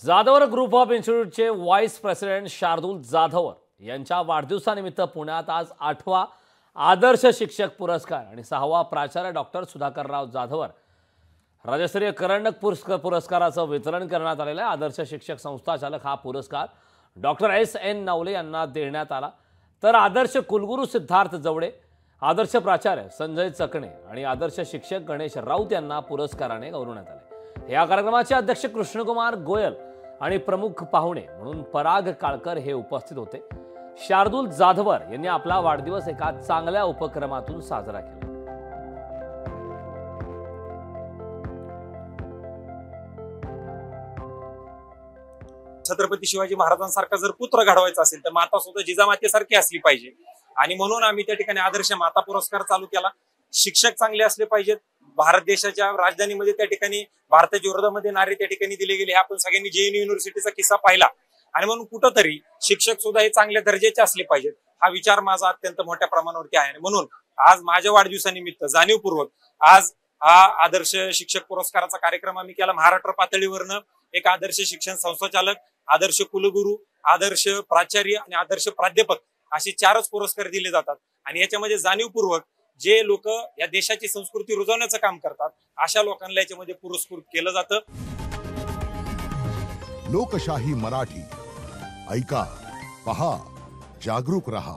Jadhavar group of इन्स्टिट्यूटचे vice president Shardul Jadhavar यांच्या वाढदिवसानिमित्त पुण्यात आज 8वा आदर्श शिक्षक पुरस्कार आणि 6वा प्राचार्य डॉक्टर सुधाकरराव जाधवर राज्यस्तरीय करंडक पुरस्काराचं वितरण करण्यात आलेलं आहे। आदर्श शिक्षक संस्थाचालक हा पुरस्कार डॉक्टर S.N. नवले यांना देण्यात आला, तर आदर्श कुलगुरू सिद्धार्थ जवडे, आदर्श प्राचार्य संजय चकणे आणि आदर्श शिक्षक गणेश राऊत यांना पुरस्काराने गौरवण्यात आले। या कार्यक्रमाचे अध्यक्ष कृष्णकुमार गोयल आणि प्रमुख पाहुणे म्हणून पराग काळकर हे उपस्थित होते। शार्दूल जाधवर यांनी आपला वाढदिवस एका चांगल्या उपक्रमातून साजरा केला। छत्रपती शिवाजी महाराजांसारखा जर पुत्र घडवायचा असेल तर माता सुद्धा जिजामातेसारखी असली पाहिजे आणि म्हणून आम्ही त्या ठिकाणी आदर्श माता पुरस्कार चालू केला। शिक्षक चांगले असले पाहिजेत। भारत देशाच्या राजधानीमध्ये त्या ठिकाणी भारताच्या विरोधामध्ये नारे त्या ठिकाणी दिले गेले, हे आपण सगळ्यांनी JNU युनिव्हर्सिटीचा किस्सा पाहिला आणि म्हणून कुठंतरी शिक्षक सुद्धा हे चांगल्या दर्जाचे असले पाहिजेत हा विचार माझा अत्यंत मोठ्या प्रमाणावरती आहे। म्हणून आज माझ्या वाढदिवसानिमित्त जाणीवपूर्वक आज हा आदर्श शिक्षक पुरस्काराचा कार्यक्रम आम्ही केला। महाराष्ट्र पातळीवरनं एक आदर्श शिक्षण संस्थाचालक, आदर्श कुलगुरू, आदर्श प्राचार्य आणि आदर्श प्राध्यापक असे 4च पुरस्कार दिले जातात आणि याच्यामध्ये जाणीवपूर्वक जे लोक या देशाची संस्कृती रुजवण्याचं काम करतात अशा लोकांना याच्यामध्ये पुरस्कृत केलं जातं। लोकशाही मराठी ऐका, पहा, जागरूक रहा।